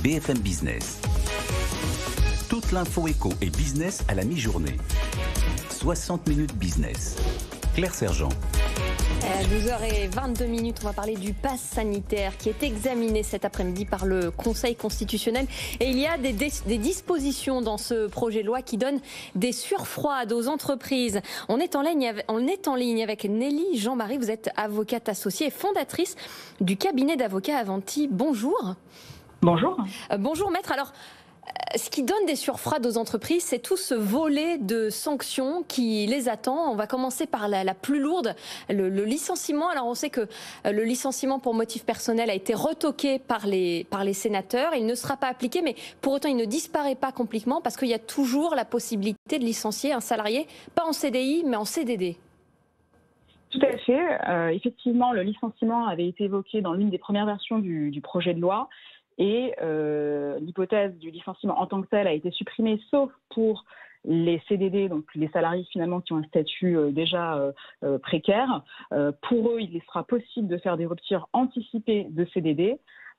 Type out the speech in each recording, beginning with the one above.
BFM Business. Toute l'info éco et business à la mi-journée. 60 minutes business. Claire Sergent. À 12h22, on va parler du pass sanitaire qui est examiné cet après-midi par le Conseil constitutionnel. Et il y a des dispositions dans ce projet de loi qui donnent des surfroides aux entreprises. On est en ligne avec Nelly Jean-Marie. Vous êtes avocate associée et fondatrice du cabinet d'avocats Avanti. Bonjour. Bonjour. Bonjour maître. Alors, ce qui donne des surfroides aux entreprises, c'est tout ce volet de sanctions qui les attend. On va commencer par la plus lourde, le licenciement. Alors on sait que le licenciement pour motif personnel a été retoqué par les sénateurs. Il ne sera pas appliqué, mais pour autant il ne disparaît pas complètement parce qu'il y a toujours la possibilité de licencier un salarié, pas en CDI, mais en CDD. Tout à fait. Effectivement, le licenciement avait été évoqué dans l'une des premières versions du projet de loi. Et l'hypothèse du licenciement en tant que tel a été supprimée, sauf pour les CDD, donc les salariés finalement qui ont un statut déjà précaire. Pour eux, il sera possible de faire des ruptures anticipées de CDD.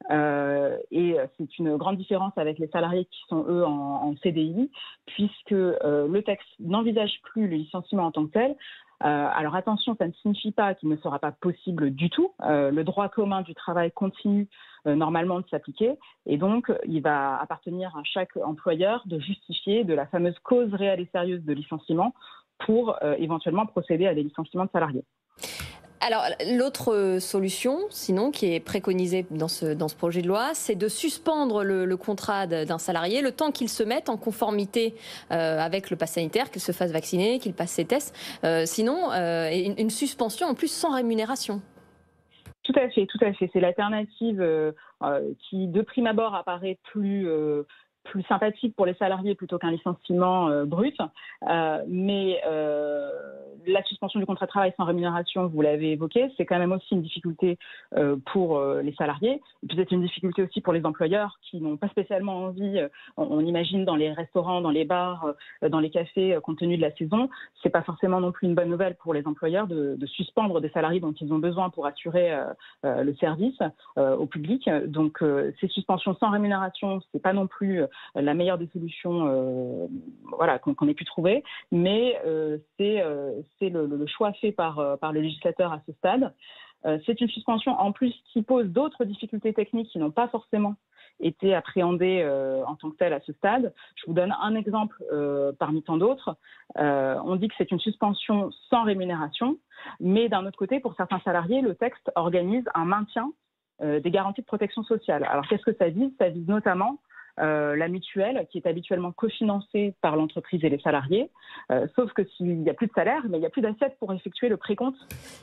Et c'est une grande différence avec les salariés qui sont eux en CDI, puisque le texte n'envisage plus le licenciement en tant que tel. Alors attention, ça ne signifie pas qu'il ne sera pas possible du tout. Le droit commun du travail continue normalement de s'appliquer et donc il va appartenir à chaque employeur de justifier de la fameuse cause réelle et sérieuse de licenciement pour éventuellement procéder à des licenciements de salariés. Alors, l'autre solution, sinon, qui est préconisée dans ce projet de loi, c'est de suspendre le contrat d'un salarié le temps qu'il se mette en conformité avec le pass sanitaire, qu'il se fasse vacciner, qu'il passe ses tests. Sinon, une suspension en plus sans rémunération. Tout à fait. C'est l'alternative qui, de prime abord, apparaît plus sympathique pour les salariés plutôt qu'un licenciement brut. Mais la suspension du contrat de travail sans rémunération, vous l'avez évoqué, c'est quand même aussi une difficulté pour les salariés. Et puis c'est une difficulté aussi pour les employeurs qui n'ont pas spécialement envie, on imagine dans les restaurants, dans les bars, dans les cafés, compte tenu de la saison, c'est pas forcément non plus une bonne nouvelle pour les employeurs de suspendre des salariés dont ils ont besoin pour assurer le service au public. Donc ces suspensions sans rémunération, c'est pas non plus la meilleure des solutions qu'on ait pu trouver, mais c'est le choix fait par le législateur à ce stade. C'est une suspension en plus qui pose d'autres difficultés techniques qui n'ont pas forcément été appréhendées en tant que telles à ce stade. Je vous donne un exemple parmi tant d'autres. On dit que c'est une suspension sans rémunération, mais d'un autre côté, pour certains salariés, le texte organise un maintien des garanties de protection sociale. Alors qu'est-ce que ça vise ? Ça vise notamment la mutuelle, qui est habituellement cofinancée par l'entreprise et les salariés, sauf que s'il n'y a plus de salaire, mais il n'y a plus d'assiette pour effectuer le précompte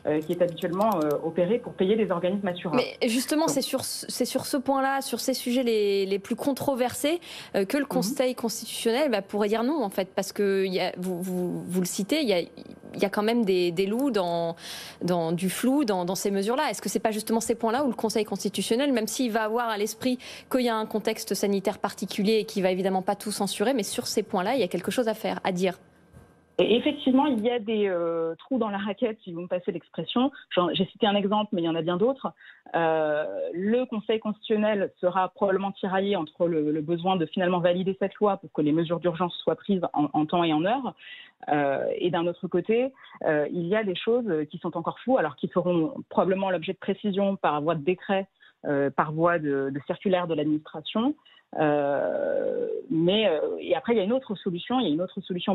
qui est habituellement opéré pour payer les organismes assureurs. Mais justement, c'est sur ce point-là, sur ces sujets les plus controversés, que le Conseil constitutionnel pourrait dire non, en fait, parce que vous le citez, il y a quand même des loups dans du flou dans ces mesures-là. Est-ce que c'est pas justement ces points-là où le Conseil constitutionnel, même s'il va avoir à l'esprit qu'il y a un contexte sanitaire particulier et qui va évidemment pas tout censurer, mais sur ces points-là, il y a quelque chose à dire. Et effectivement, il y a des trous dans la raquette, si vous me passez l'expression. J'ai cité un exemple, mais il y en a bien d'autres. Le Conseil constitutionnel sera probablement tiraillé entre le besoin de finalement valider cette loi pour que les mesures d'urgence soient prises en temps et en heure. Et d'un autre côté, il y a des choses qui sont encore floues, alors qui feront probablement l'objet de précision par voie de décret, par voie de circulaire de l'administration. Et après, il y a une autre solution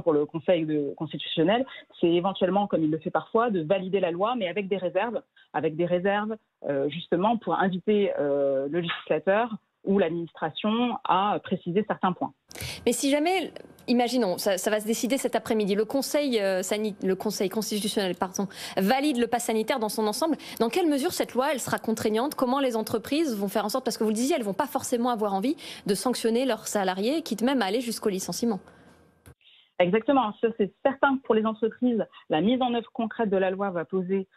pour le Conseil constitutionnel, c'est éventuellement, comme il le fait parfois, de valider la loi, mais avec des réserves justement pour inviter le législateur ou l'administration à préciser certains points. Mais si jamais, imaginons, ça va se décider cet après-midi, le Conseil constitutionnel valide le pass sanitaire dans son ensemble, dans quelle mesure cette loi elle sera contraignante ? Comment les entreprises vont faire en sorte, parce que vous le disiez, elles ne vont pas forcément avoir envie de sanctionner leurs salariés, quitte même à aller jusqu'au licenciement. Exactement. C'est certain que pour les entreprises, la mise en œuvre concrète de la loi va poser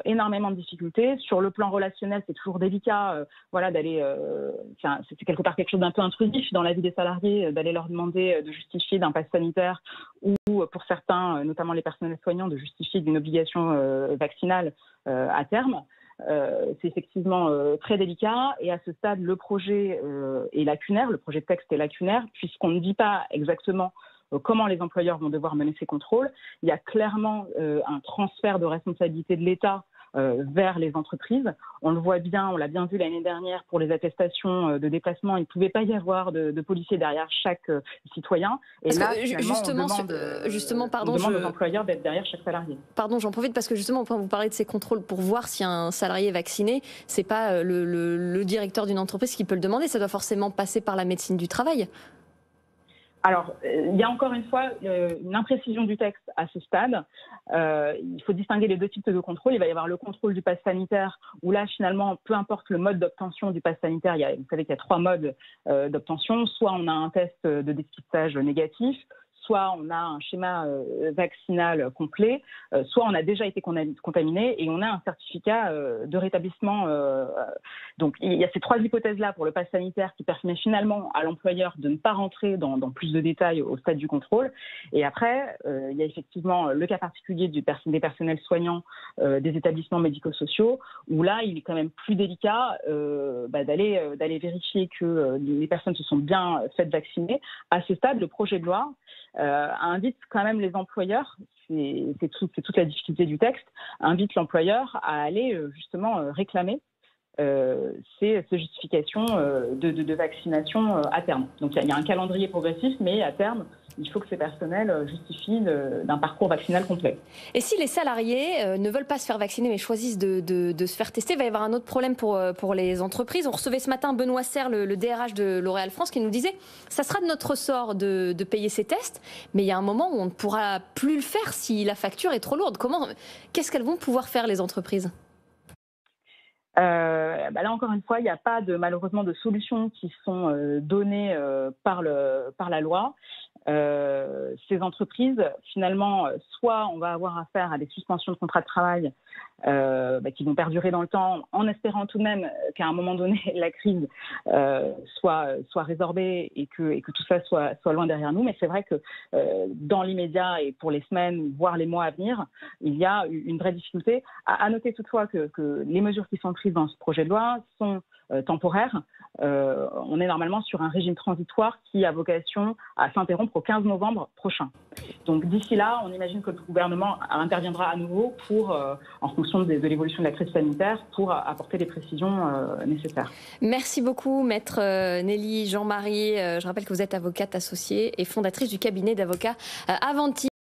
énormément de difficultés. Sur le plan relationnel, c'est toujours délicat d'aller... c'est quelque part quelque chose d'un peu intrusif dans la vie des salariés, d'aller leur demander de justifier d'un pass sanitaire ou pour certains, notamment les personnels soignants, de justifier d'une obligation vaccinale à terme. c'est effectivement très délicat. Et à ce stade, le projet est lacunaire, le projet de texte est lacunaire, puisqu'on ne dit pas exactement comment les employeurs vont devoir mener ces contrôles. Il y a clairement un transfert de responsabilité de l'État vers les entreprises. On le voit bien, on l'a bien vu l'année dernière pour les attestations de déplacement, il ne pouvait pas y avoir de policiers derrière chaque citoyen. Et parce là, justement, pardon, on demande aux employeurs d'être derrière chaque salarié. Pardon, j'en profite parce que justement, quand vous parlez de ces contrôles pour voir si un salarié est vacciné, c'est pas le directeur d'une entreprise qui peut le demander, ça doit forcément passer par la médecine du travail. Alors, il y a encore une fois une imprécision du texte à ce stade. Il faut distinguer les deux types de contrôle. Il va y avoir le contrôle du pass sanitaire, où là, finalement, peu importe le mode d'obtention du pass sanitaire, vous savez qu'il y a 3 modes d'obtention. Soit on a un test de dépistage négatif, soit on a un schéma vaccinal complet, soit on a déjà été contaminé et on a un certificat de rétablissement. Donc il y a ces 3 hypothèses-là pour le pass sanitaire qui permet finalement à l'employeur de ne pas rentrer dans plus de détails au stade du contrôle. Et après, il y a effectivement le cas particulier des personnels soignants des établissements médico-sociaux, où là, il est quand même plus délicat d'aller vérifier que les personnes se sont bien faites vacciner. À ce stade, le projet de loi invite quand même les employeurs, c'est toute la difficulté du texte, invite l'employeur à aller justement réclamer ces justifications de vaccination à terme. Donc il y a un calendrier progressif, mais à terme, il faut que ces personnels justifient d'un parcours vaccinal complet. Et si les salariés ne veulent pas se faire vacciner mais choisissent de se faire tester, il va y avoir un autre problème pour les entreprises. On recevait ce matin Benoît Serre, le DRH de L'Oréal France, qui nous disait « ça sera de notre ressort de payer ces tests, mais il y a un moment où on ne pourra plus le faire si la facture est trop lourde ». Qu'est-ce qu'elles vont pouvoir faire les entreprises ? Là, encore une fois, il n'y a pas malheureusement de solutions qui sont données par la loi. Ces entreprises, finalement, soit on va avoir affaire à des suspensions de contrats de travail qui vont perdurer dans le temps, en espérant tout de même qu'à un moment donné, la crise soit résorbée et que tout ça soit loin derrière nous. Mais c'est vrai que dans l'immédiat et pour les semaines, voire les mois à venir, il y a une vraie difficulté. À noter toutefois que les mesures qui sont prises dans ce projet de loi sont temporaires. On est normalement sur un régime transitoire qui a vocation à s'interrompre au 15 novembre prochain. Donc d'ici là, on imagine que le gouvernement interviendra à nouveau en fonction de l'évolution de la crise sanitaire, pour apporter les précisions nécessaires. Merci beaucoup, maître Nelly Jean-Marie. Je rappelle que vous êtes avocate associée et fondatrice du cabinet d'avocats Avanti.